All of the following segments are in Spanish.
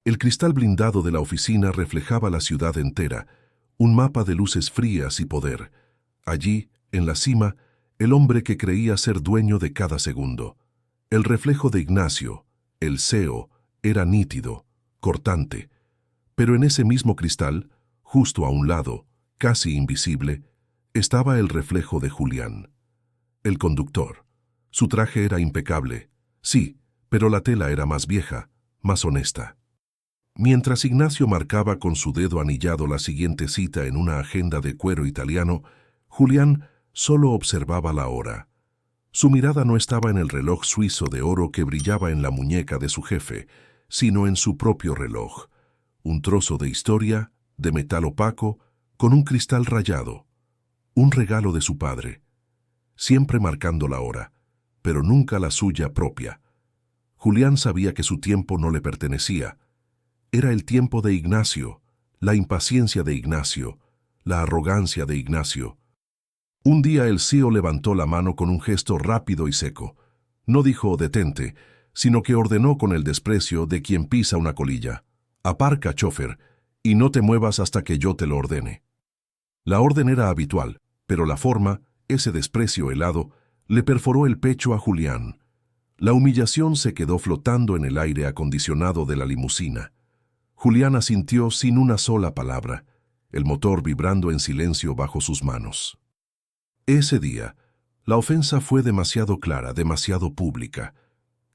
El cristal blindado de la oficina reflejaba la ciudad entera, un mapa de luces frías y poder. Allí, en la cima, el hombre que creía ser dueño de cada segundo. El reflejo de Ignacio, el CEO, era nítido, cortante. Pero en ese mismo cristal, justo a un lado, casi invisible, estaba el reflejo de Julián. El conductor. Su traje era impecable, sí, pero la tela era más vieja, más honesta. Mientras Ignacio marcaba con su dedo anillado la siguiente cita en una agenda de cuero italiano, Julián solo observaba la hora. Su mirada no estaba en el reloj suizo de oro que brillaba en la muñeca de su jefe, sino en su propio reloj. Un trozo de historia, de metal opaco, con un cristal rayado. Un regalo de su padre. Siempre marcando la hora, pero nunca la suya propia. Julián sabía que su tiempo no le pertenecía. Era el tiempo de Ignacio, la impaciencia de Ignacio, la arrogancia de Ignacio. Un día el CEO levantó la mano con un gesto rápido y seco. No dijo «detente», sino que ordenó con el desprecio de quien pisa una colilla. «Aparca, chofer, y no te muevas hasta que yo te lo ordene». La orden era habitual, pero la forma, ese desprecio helado, le perforó el pecho a Julián. La humillación se quedó flotando en el aire acondicionado de la limusina. Julián asintió sin una sola palabra, el motor vibrando en silencio bajo sus manos. Ese día, la ofensa fue demasiado clara, demasiado pública.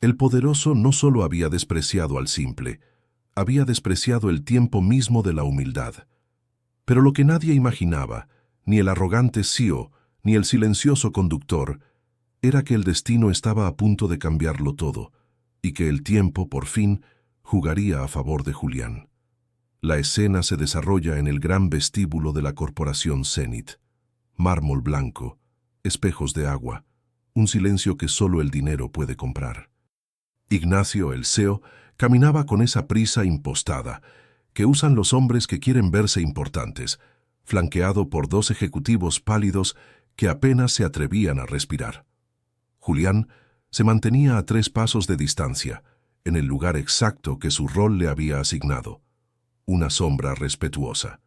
El poderoso no solo había despreciado al simple, había despreciado el tiempo mismo de la humildad. Pero lo que nadie imaginaba, ni el arrogante CEO, ni el silencioso conductor, era que el destino estaba a punto de cambiarlo todo, y que el tiempo, por fin, jugaría a favor de Julián. La escena se desarrolla en el gran vestíbulo de la corporación Zenith. Mármol blanco, espejos de agua, un silencio que solo el dinero puede comprar. Ignacio, el CEO, caminaba con esa prisa impostada que usan los hombres que quieren verse importantes, flanqueado por 2 ejecutivos pálidos que apenas se atrevían a respirar. Julián se mantenía a 3 pasos de distancia, en el lugar exacto que su rol le había asignado. Una sombra respetuosa.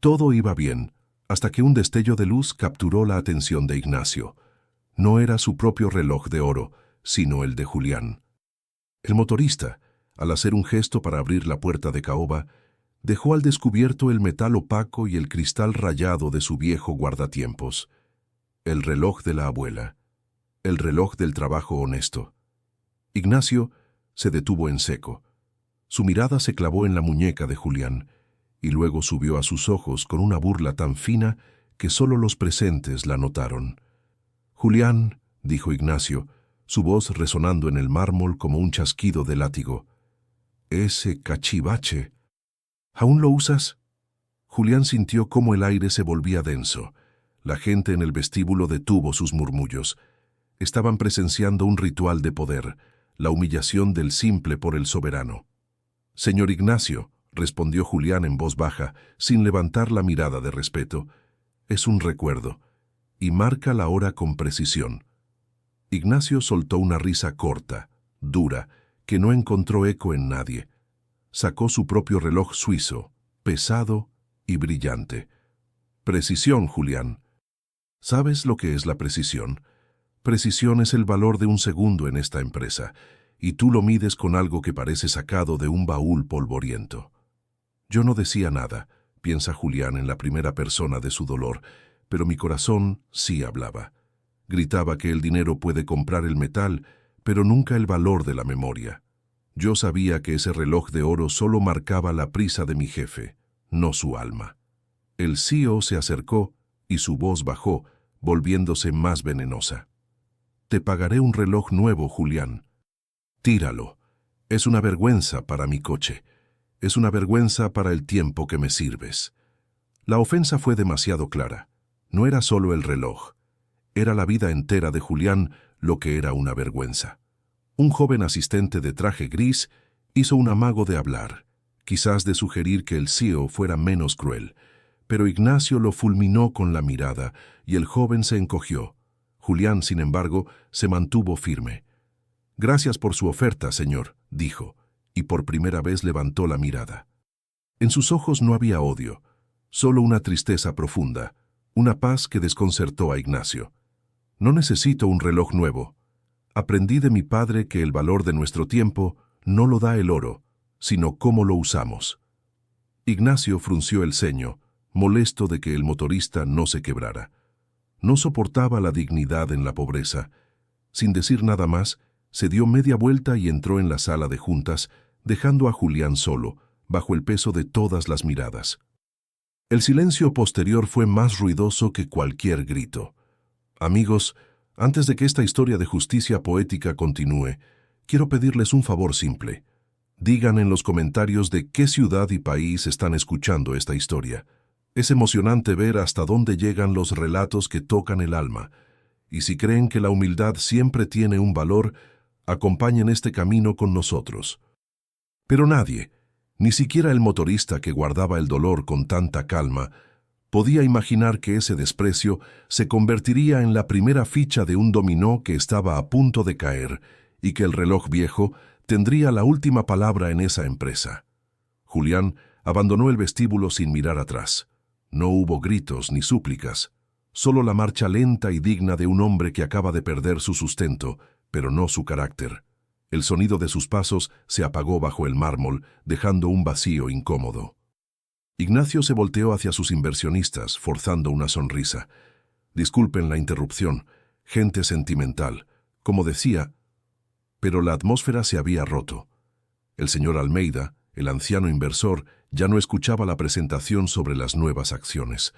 Todo iba bien, hasta que un destello de luz capturó la atención de Ignacio. No era su propio reloj de oro, sino el de Julián. El motorista, al hacer un gesto para abrir la puerta de caoba, dejó al descubierto el metal opaco y el cristal rayado de su viejo guardatiempos. El reloj de la abuela. El reloj del trabajo honesto. Ignacio se detuvo en seco. Su mirada se clavó en la muñeca de Julián, y luego subió a sus ojos con una burla tan fina que solo los presentes la notaron. «Julián», dijo Ignacio, su voz resonando en el mármol como un chasquido de látigo. «Ese cachivache. ¿Aún lo usas?» Julián sintió cómo el aire se volvía denso. La gente en el vestíbulo detuvo sus murmullos. Estaban presenciando un ritual de poder, la humillación del simple por el soberano. «Señor Ignacio», respondió Julián en voz baja, sin levantar la mirada de respeto, «es un recuerdo, y marca la hora con precisión». Ignacio soltó una risa corta, dura, que no encontró eco en nadie. Sacó su propio reloj suizo, pesado y brillante. «Precisión, Julián». ¿Sabes lo que es la precisión? Precisión es el valor de un segundo en esta empresa, y tú lo mides con algo que parece sacado de un baúl polvoriento. Yo no decía nada, piensa Julián en la primera persona de su dolor, pero mi corazón sí hablaba. Gritaba que el dinero puede comprar el metal, pero nunca el valor de la memoria. Yo sabía que ese reloj de oro solo marcaba la prisa de mi jefe, no su alma. El CEO se acercó y su voz bajó, volviéndose más venenosa. «Te pagaré un reloj nuevo, Julián. Tíralo. Es una vergüenza para mi coche. Es una vergüenza para el tiempo que me sirves». La ofensa fue demasiado clara. No era solo el reloj. Era la vida entera de Julián lo que era una vergüenza. Un joven asistente de traje gris hizo un amago de hablar, quizás de sugerir que el CEO fuera menos cruel, pero Ignacio lo fulminó con la mirada y el joven se encogió. Julián, sin embargo, se mantuvo firme. «Gracias por su oferta, señor», dijo, y por primera vez levantó la mirada. En sus ojos no había odio, solo una tristeza profunda, una paz que desconcertó a Ignacio. No necesito un reloj nuevo. Aprendí de mi padre que el valor de nuestro tiempo no lo da el oro, sino cómo lo usamos. Ignacio frunció el ceño, molesto de que el motorista no se quebrara. No soportaba la dignidad en la pobreza. Sin decir nada más, se dio media vuelta y entró en la sala de juntas, dejando a Julián solo, bajo el peso de todas las miradas. El silencio posterior fue más ruidoso que cualquier grito. Amigos, antes de que esta historia de justicia poética continúe, quiero pedirles un favor simple. Digan en los comentarios de qué ciudad y país están escuchando esta historia. Es emocionante ver hasta dónde llegan los relatos que tocan el alma. Y si creen que la humildad siempre tiene un valor, acompañen este camino con nosotros. Pero nadie, ni siquiera el motorista que guardaba el dolor con tanta calma, podía imaginar que ese desprecio se convertiría en la primera ficha de un dominó que estaba a punto de caer y que el reloj viejo tendría la última palabra en esa empresa. Julián abandonó el vestíbulo sin mirar atrás. No hubo gritos ni súplicas, solo la marcha lenta y digna de un hombre que acaba de perder su sustento, pero no su carácter. El sonido de sus pasos se apagó bajo el mármol, dejando un vacío incómodo. Ignacio se volteó hacia sus inversionistas, forzando una sonrisa. Disculpen la interrupción, gente sentimental, como decía, pero la atmósfera se había roto. El señor Almeida, el anciano inversor, ya no escuchaba la presentación sobre las nuevas acciones.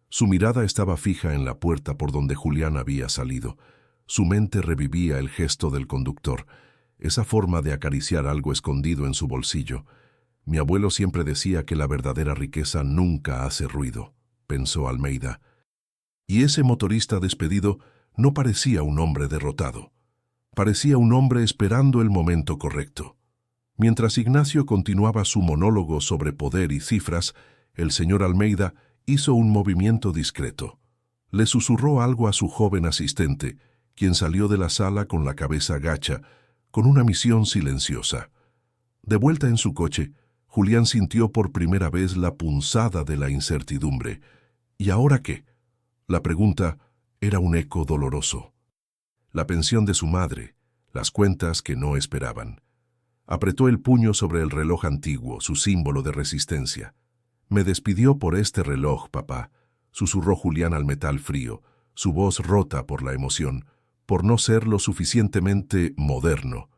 Su mirada estaba fija en la puerta por donde Julián había salido. Su mente revivía el gesto del conductor, esa forma de acariciar algo escondido en su bolsillo. Mi abuelo siempre decía que la verdadera riqueza nunca hace ruido, pensó Almeida. Y ese motorista despedido no parecía un hombre derrotado. Parecía un hombre esperando el momento correcto. Mientras Ignacio continuaba su monólogo sobre poder y cifras, el señor Almeida hizo un movimiento discreto. Le susurró algo a su joven asistente, quien salió de la sala con la cabeza gacha, con una misión silenciosa. De vuelta en su coche, Julián sintió por primera vez la punzada de la incertidumbre. ¿Y ahora qué? La pregunta era un eco doloroso. La pensión de su madre, las cuentas que no esperaban. Apretó el puño sobre el reloj antiguo, su símbolo de resistencia. «Me despidió por este reloj, papá», susurró Julián al metal frío, su voz rota por la emoción, por no ser lo suficientemente moderno.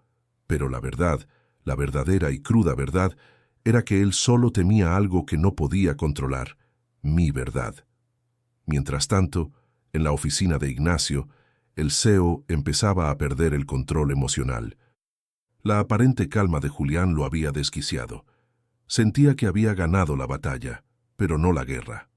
Pero la verdad, la verdadera y cruda verdad, era que él solo temía algo que no podía controlar, mi verdad. Mientras tanto, en la oficina de Ignacio, el CEO empezaba a perder el control emocional. La aparente calma de Julián lo había desquiciado. Sentía que había ganado la batalla, pero no la guerra.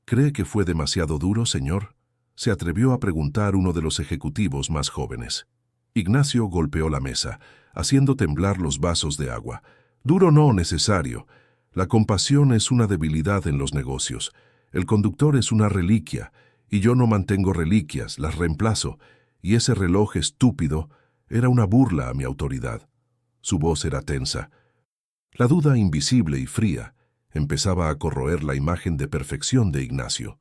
¿Cree que fue demasiado duro, señor?, se atrevió a preguntar uno de los ejecutivos más jóvenes. Ignacio golpeó la mesa, haciendo temblar los vasos de agua. Duro no, necesario. La compasión es una debilidad en los negocios. El conductor es una reliquia, y yo no mantengo reliquias, las reemplazo, y ese reloj estúpido era una burla a mi autoridad. Su voz era tensa. La duda invisible y fría empezaba a corroer la imagen de perfección de Ignacio.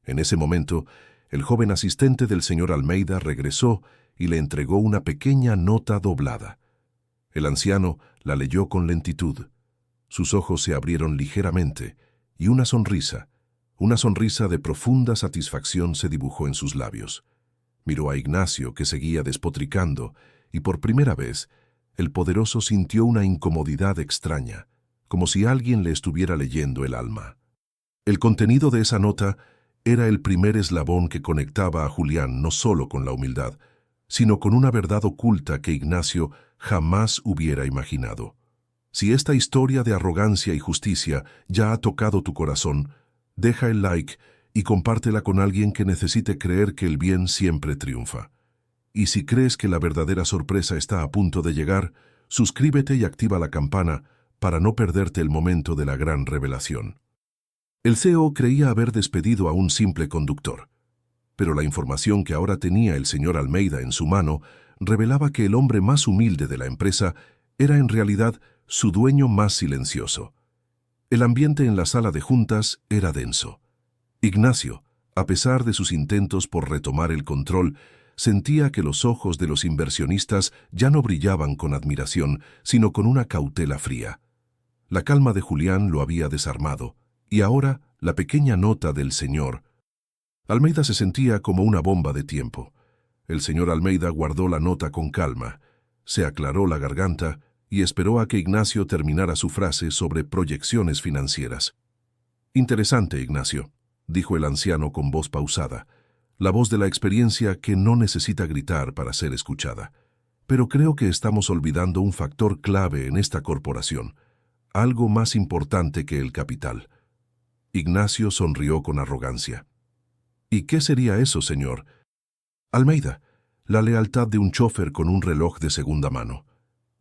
En ese momento, el joven asistente del señor Almeida regresó y le entregó una pequeña nota doblada. El anciano la leyó con lentitud. Sus ojos se abrieron ligeramente y una sonrisa de profunda satisfacción se dibujó en sus labios. Miró a Ignacio, que seguía despotricando, y por primera vez, el poderoso sintió una incomodidad extraña, como si alguien le estuviera leyendo el alma. El contenido de esa nota era el primer eslabón que conectaba a Julián no solo con la humildad, sino con una verdad oculta que Ignacio jamás hubiera imaginado. Si esta historia de arrogancia y justicia ya ha tocado tu corazón, deja el like y compártela con alguien que necesite creer que el bien siempre triunfa. Y si crees que la verdadera sorpresa está a punto de llegar, suscríbete y activa la campana para no perderte el momento de la gran revelación. El CEO creía haber despedido a un simple conductor, pero la información que ahora tenía el señor Almeida en su mano revelaba que el hombre más humilde de la empresa era en realidad su dueño más silencioso. El ambiente en la sala de juntas era denso. Ignacio, a pesar de sus intentos por retomar el control, sentía que los ojos de los inversionistas ya no brillaban con admiración, sino con una cautela fría. La calma de Julián lo había desarmado, y ahora la pequeña nota del señor. Almeida se sentía como una bomba de tiempo. El señor Almeida guardó la nota con calma, se aclaró la garganta y esperó a que Ignacio terminara su frase sobre proyecciones financieras. «Interesante, Ignacio», dijo el anciano con voz pausada, la voz de la experiencia que no necesita gritar para ser escuchada. «Pero creo que estamos olvidando un factor clave en esta corporación, algo más importante que el capital». Ignacio sonrió con arrogancia. «¿Y qué sería eso, señor?» «Almeida, la lealtad de un chófer con un reloj de segunda mano».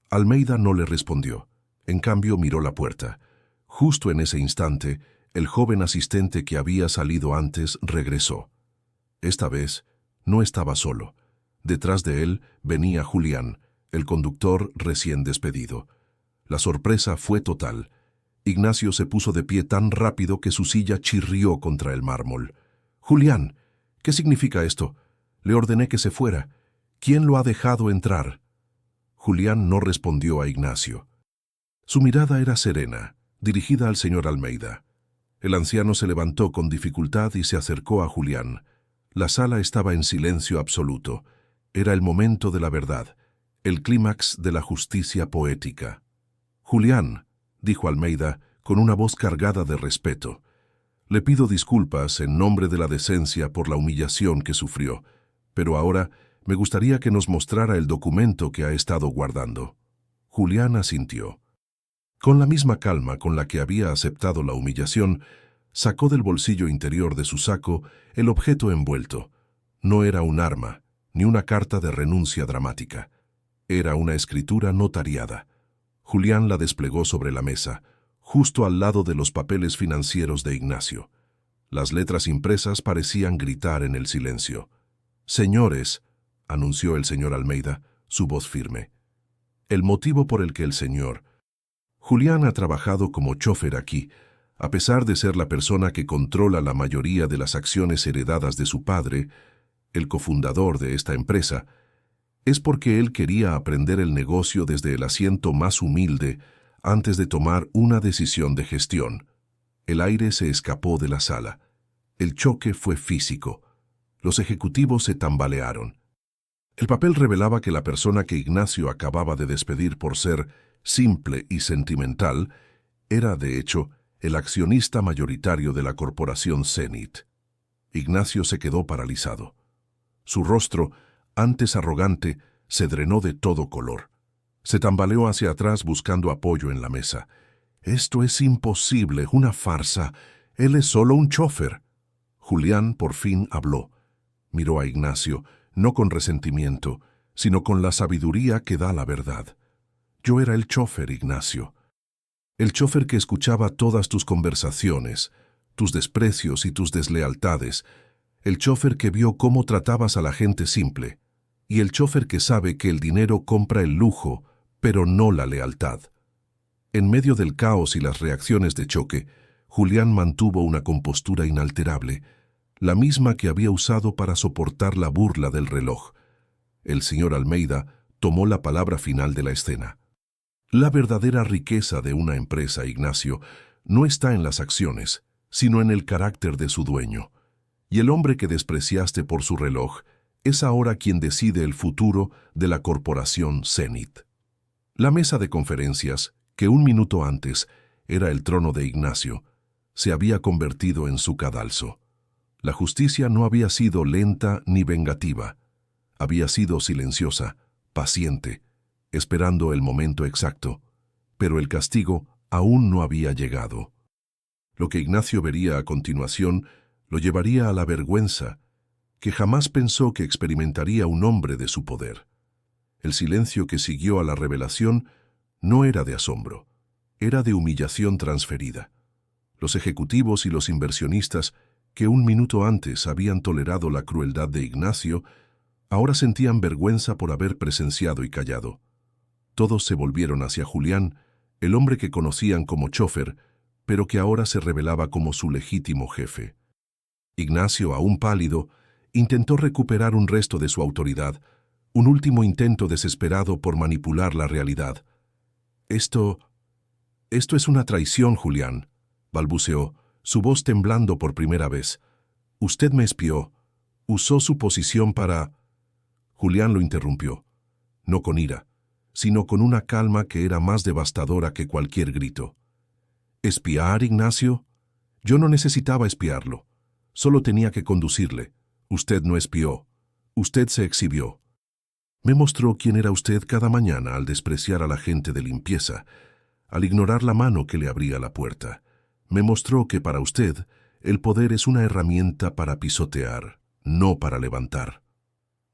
Almeida no le respondió. En cambio, miró la puerta. Justo en ese instante, el joven asistente que había salido antes regresó. Esta vez, no estaba solo. Detrás de él venía Julián, el conductor recién despedido. La sorpresa fue total. Ignacio se puso de pie tan rápido que su silla chirrió contra el mármol. «Julián, ¿qué significa esto? Le ordené que se fuera. ¿Quién lo ha dejado entrar?» Julián no respondió a Ignacio. Su mirada era serena, dirigida al señor Almeida. El anciano se levantó con dificultad y se acercó a Julián. La sala estaba en silencio absoluto. Era el momento de la verdad, el clímax de la justicia poética. «Julián», dijo Almeida, con una voz cargada de respeto, «le pido disculpas en nombre de la decencia por la humillación que sufrió, pero ahora me gustaría que nos mostrara el documento que ha estado guardando». Julián asintió. Con la misma calma con la que había aceptado la humillación, sacó del bolsillo interior de su saco el objeto envuelto. No era un arma, ni una carta de renuncia dramática. Era una escritura notariada. Julián la desplegó sobre la mesa, justo al lado de los papeles financieros de Ignacio. Las letras impresas parecían gritar en el silencio. «Señores», anunció el señor Almeida, su voz firme. «El motivo por el que el señor Julián ha trabajado como chófer aquí, a pesar de ser la persona que controla la mayoría de las acciones heredadas de su padre, el cofundador de esta empresa, es porque él quería aprender el negocio desde el asiento más humilde antes de tomar una decisión de gestión». El aire se escapó de la sala. El choque fue físico. Los ejecutivos se tambalearon. El papel revelaba que la persona que Ignacio acababa de despedir por ser simple y sentimental era, de hecho, el accionista mayoritario de la corporación Zenith. Ignacio se quedó paralizado. Su rostro, antes arrogante, se drenó de todo color. Se tambaleó hacia atrás buscando apoyo en la mesa. «Esto es imposible, una farsa. Él es solo un chófer». Julián por fin habló. Miró a Ignacio, no con resentimiento, sino con la sabiduría que da la verdad. «Yo era el chófer, Ignacio. El chófer que escuchaba todas tus conversaciones, tus desprecios y tus deslealtades. El chófer que vio cómo tratabas a la gente simple. Y el chófer que sabe que el dinero compra el lujo, pero no la lealtad». En medio del caos y las reacciones de choque, Julián mantuvo una compostura inalterable, la misma que había usado para soportar la burla del reloj. El señor Almeida tomó la palabra final de la escena. «La verdadera riqueza de una empresa, Ignacio, no está en las acciones, sino en el carácter de su dueño. Y el hombre que despreciaste por su reloj es ahora quien decide el futuro de la corporación Zenith». La mesa de conferencias, que un minuto antes era el trono de Ignacio, se había convertido en su cadalso. La justicia no había sido lenta ni vengativa. Había sido silenciosa, paciente, esperando el momento exacto, pero el castigo aún no había llegado. Lo que Ignacio vería a continuación lo llevaría a la vergüenza que jamás pensó que experimentaría un hombre de su poder. El silencio que siguió a la revelación no era de asombro, era de humillación transferida. Los ejecutivos y los inversionistas, que un minuto antes habían tolerado la crueldad de Ignacio, ahora sentían vergüenza por haber presenciado y callado. Todos se volvieron hacia Julián, el hombre que conocían como chofer, pero que ahora se revelaba como su legítimo jefe. Ignacio, aún pálido, intentó recuperar un resto de su autoridad, un último intento desesperado por manipular la realidad. Esto es una traición, Julián, balbuceó, su voz temblando por primera vez. Usted me espió, usó su posición para... Julián lo interrumpió, no con ira, sino con una calma que era más devastadora que cualquier grito. ¿Espiar, Ignacio? Yo no necesitaba espiarlo. Solo tenía que conducirle. Usted no espió. Usted se exhibió. Me mostró quién era usted cada mañana al despreciar a la gente de limpieza, al ignorar la mano que le abría la puerta. Me mostró que para usted el poder es una herramienta para pisotear, no para levantar.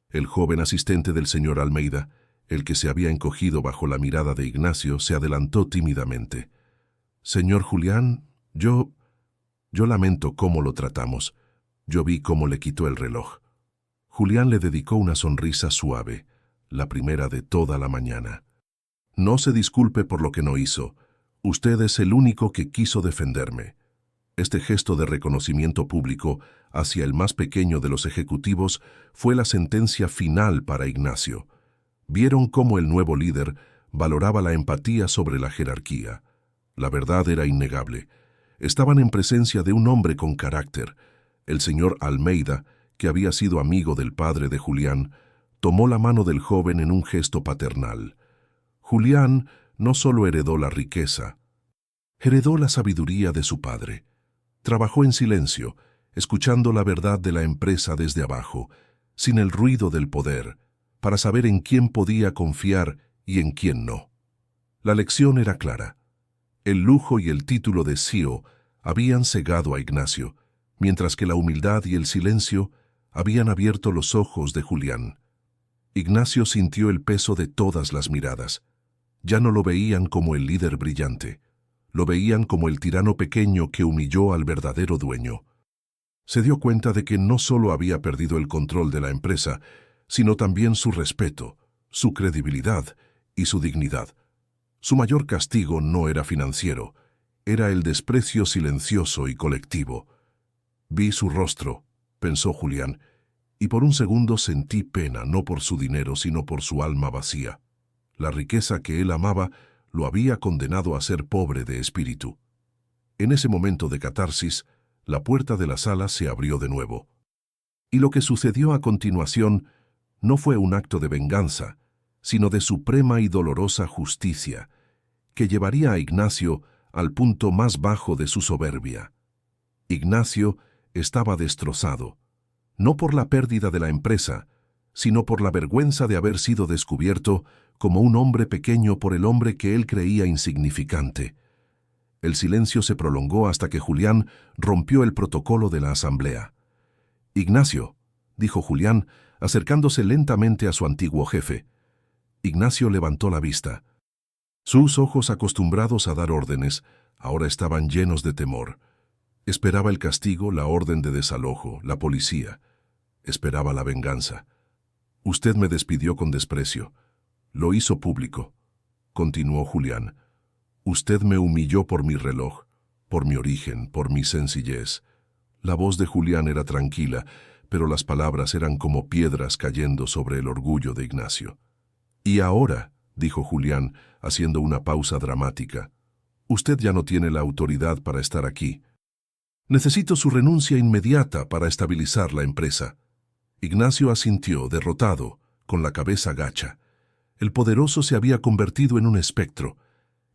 El joven asistente del señor Almeida, el que se había encogido bajo la mirada de Ignacio, se adelantó tímidamente. Señor Julián, yo lamento cómo lo tratamos. Yo vi cómo le quitó el reloj. Julián le dedicó una sonrisa suave, la primera de toda la mañana. No se disculpe por lo que no hizo. Usted es el único que quiso defenderme. Este gesto de reconocimiento público hacia el más pequeño de los ejecutivos fue la sentencia final para Ignacio. Vieron cómo el nuevo líder valoraba la empatía sobre la jerarquía. La verdad era innegable. Estaban en presencia de un hombre con carácter. El señor Almeida, que había sido amigo del padre de Julián, tomó la mano del joven en un gesto paternal. Julián no solo heredó la riqueza, heredó la sabiduría de su padre. Trabajó en silencio, escuchando la verdad de la empresa desde abajo, sin el ruido del poder, para saber en quién podía confiar y en quién no. La lección era clara. El lujo y el título de CEO habían cegado a Ignacio, mientras que la humildad y el silencio habían abierto los ojos de Julián. Ignacio sintió el peso de todas las miradas. Ya no lo veían como el líder brillante, lo veían como el tirano pequeño que humilló al verdadero dueño. Se dio cuenta de que no solo había perdido el control de la empresa, sino también su respeto, su credibilidad y su dignidad. Su mayor castigo no era financiero, era el desprecio silencioso y colectivo. Vi su rostro, pensó Julián, y por un segundo sentí pena no por su dinero, sino por su alma vacía. La riqueza que él amaba lo había condenado a ser pobre de espíritu. En ese momento de catarsis, la puerta de la sala se abrió de nuevo. Y lo que sucedió a continuación no fue un acto de venganza, sino de suprema y dolorosa justicia, que llevaría a Ignacio al punto más bajo de su soberbia. Ignacio estaba destrozado, no por la pérdida de la empresa, sino por la vergüenza de haber sido descubierto como un hombre pequeño por el hombre que él creía insignificante. El silencio se prolongó hasta que Julián rompió el protocolo de la asamblea. «Ignacio», dijo Julián, acercándose lentamente a su antiguo jefe. Ignacio levantó la vista. Sus ojos, acostumbrados a dar órdenes, ahora estaban llenos de temor. Esperaba el castigo, la orden de desalojo, la policía. Esperaba la venganza. «Usted me despidió con desprecio. Lo hizo público», continuó Julián. «Usted me humilló por mi reloj, por mi origen, por mi sencillez». La voz de Julián era tranquila, pero las palabras eran como piedras cayendo sobre el orgullo de Ignacio. «Y ahora», dijo Julián, haciendo una pausa dramática, «usted ya no tiene la autoridad para estar aquí. Necesito su renuncia inmediata para estabilizar la empresa». Ignacio asintió, derrotado, con la cabeza gacha. El poderoso se había convertido en un espectro.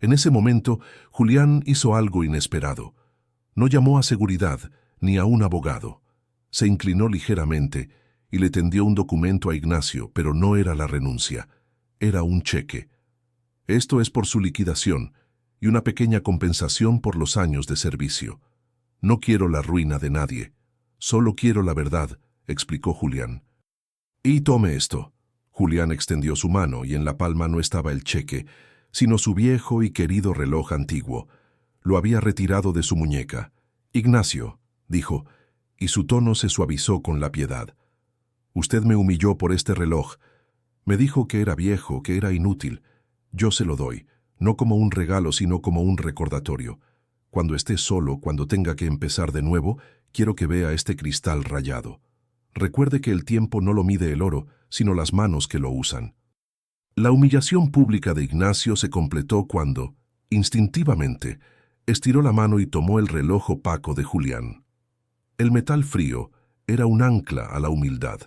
En ese momento, Julián hizo algo inesperado. No llamó a seguridad ni a un abogado. Se inclinó ligeramente y le tendió un documento a Ignacio, pero no era la renuncia. Era un cheque. «Esto es por su liquidación y una pequeña compensación por los años de servicio. No quiero la ruina de nadie. Solo quiero la verdad», explicó Julián. «Y tome esto». Julián extendió su mano y en la palma no estaba el cheque, sino su viejo y querido reloj antiguo. Lo había retirado de su muñeca. «Ignacio», dijo, y su tono se suavizó con la piedad. «Usted me humilló por este reloj. Me dijo que era viejo, que era inútil. Yo se lo doy. no como un regalo, sino como un recordatorio. Cuando esté solo, cuando tenga que empezar de nuevo, quiero que vea este cristal rayado. Recuerde que el tiempo no lo mide el oro, sino las manos que lo usan. La humillación pública de Ignacio se completó cuando, instintivamente, estiró la mano y tomó el reloj opaco de Julián. El metal frío era un ancla a la humildad.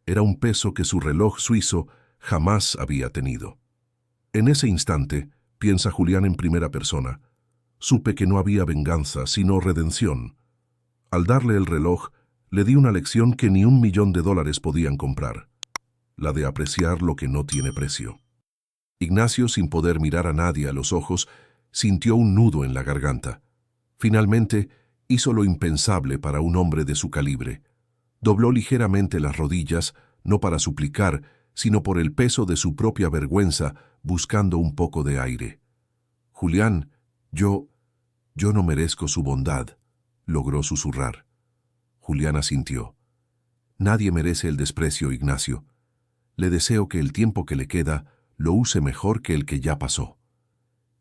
Era un peso que su reloj suizo jamás había tenido. En ese instante, piensa Julián en primera persona, supe que no había venganza, sino redención. Al darle el reloj, le di una lección que ni $1.000.000 podían comprar, la de apreciar lo que no tiene precio. Ignacio, sin poder mirar a nadie a los ojos, sintió un nudo en la garganta. Finalmente, hizo lo impensable para un hombre de su calibre. Dobló ligeramente las rodillas, no para suplicar, sino por el peso de su propia vergüenza, buscando un poco de aire. «Julián, yo no merezco su bondad», logró susurrar. Julián asintió. «Nadie merece el desprecio, Ignacio. Le deseo que el tiempo que le queda lo use mejor que el que ya pasó».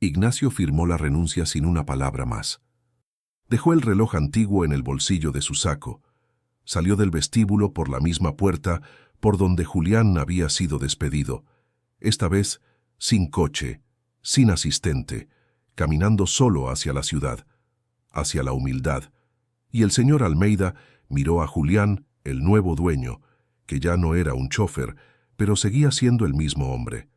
Ignacio firmó la renuncia sin una palabra más. Dejó el reloj antiguo en el bolsillo de su saco. Salió del vestíbulo por la misma puerta por donde Julián había sido despedido, esta vez sin coche, sin asistente, caminando solo hacia la ciudad, hacia la humildad, y el señor Almeida miró a Julián, el nuevo dueño, que ya no era un chófer, pero seguía siendo el mismo hombre.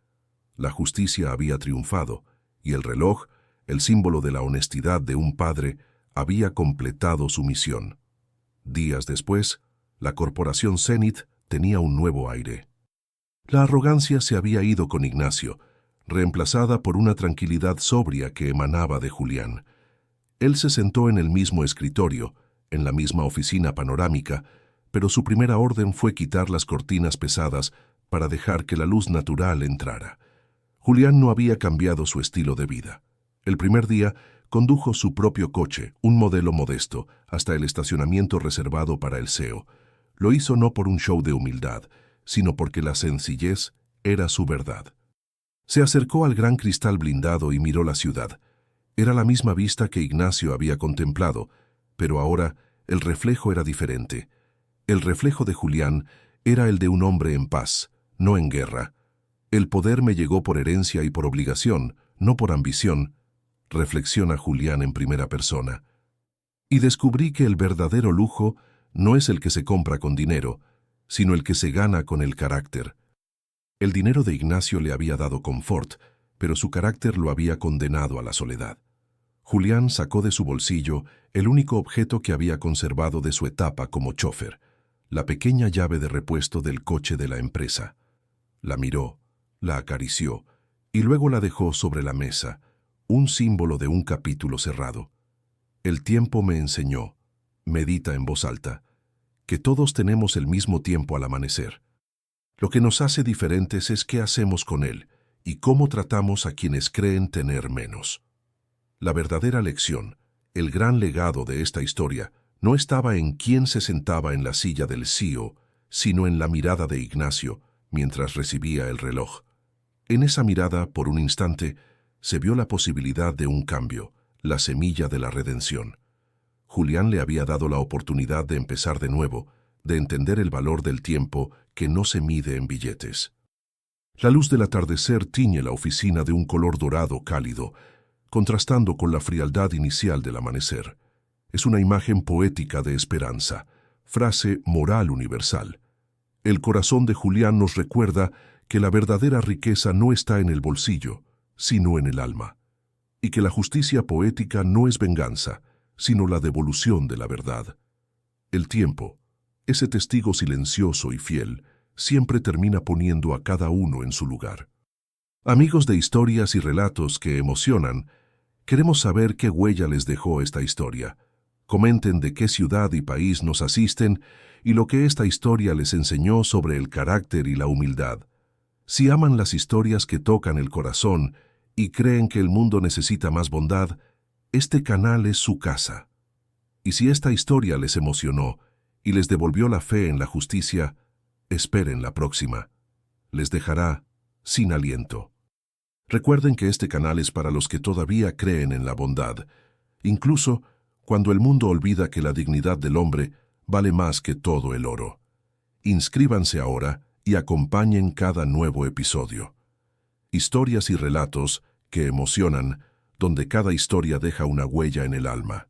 La justicia había triunfado, y el reloj, el símbolo de la honestidad de un padre, había completado su misión. Días después, la corporación Zenith tenía un nuevo aire. La arrogancia se había ido con Ignacio, reemplazada por una tranquilidad sobria que emanaba de Julián. Él se sentó en el mismo escritorio, en la misma oficina panorámica, pero su primera orden fue quitar las cortinas pesadas para dejar que la luz natural entrara. Julián no había cambiado su estilo de vida. El primer día condujo su propio coche, un modelo modesto, hasta el estacionamiento reservado para el CEO. Lo hizo no por un show de humildad, sino porque la sencillez era su verdad. Se acercó al gran cristal blindado y miró la ciudad. Era la misma vista que Ignacio había contemplado, pero ahora el reflejo era diferente. El reflejo de Julián era el de un hombre en paz, no en guerra. El poder me llegó por herencia y por obligación, no por ambición, reflexiona Julián en primera persona. Y descubrí que el verdadero lujo no es el que se compra con dinero, sino el que se gana con el carácter. El dinero de Ignacio le había dado confort, pero su carácter lo había condenado a la soledad. Julián sacó de su bolsillo el único objeto que había conservado de su etapa como chófer, la pequeña llave de repuesto del coche de la empresa. La miró, la acarició y luego la dejó sobre la mesa, un símbolo de un capítulo cerrado. El tiempo me enseñó, medita en voz alta, que todos tenemos el mismo tiempo al amanecer. Lo que nos hace diferentes es qué hacemos con él y cómo tratamos a quienes creen tener menos. La verdadera lección, el gran legado de esta historia, no estaba en quién se sentaba en la silla del CEO, sino en la mirada de Ignacio mientras recibía el reloj. En esa mirada, por un instante, se vio la posibilidad de un cambio, la semilla de la redención. Julián le había dado la oportunidad de empezar de nuevo, de entender el valor del tiempo que no se mide en billetes. La luz del atardecer tiñe la oficina de un color dorado cálido, contrastando con la frialdad inicial del amanecer. Es una imagen poética de esperanza, frase moral universal. El corazón de Julián nos recuerda que la verdadera riqueza no está en el bolsillo, sino en el alma, y que la justicia poética no es venganza, sino la devolución de la verdad. El tiempo, ese testigo silencioso y fiel, siempre termina poniendo a cada uno en su lugar. Amigos de historias y relatos que emocionan, queremos saber qué huella les dejó esta historia. Comenten de qué ciudad y país nos asisten y lo que esta historia les enseñó sobre el carácter y la humildad. Si aman las historias que tocan el corazón y creen que el mundo necesita más bondad, este canal es su casa. Y si esta historia les emocionó y les devolvió la fe en la justicia, esperen la próxima. Les dejará sin aliento. Recuerden que este canal es para los que todavía creen en la bondad, incluso cuando el mundo olvida que la dignidad del hombre vale más que todo el oro. Inscríbanse ahora y acompañen cada nuevo episodio. Historias y relatos que emocionan, donde cada historia deja una huella en el alma.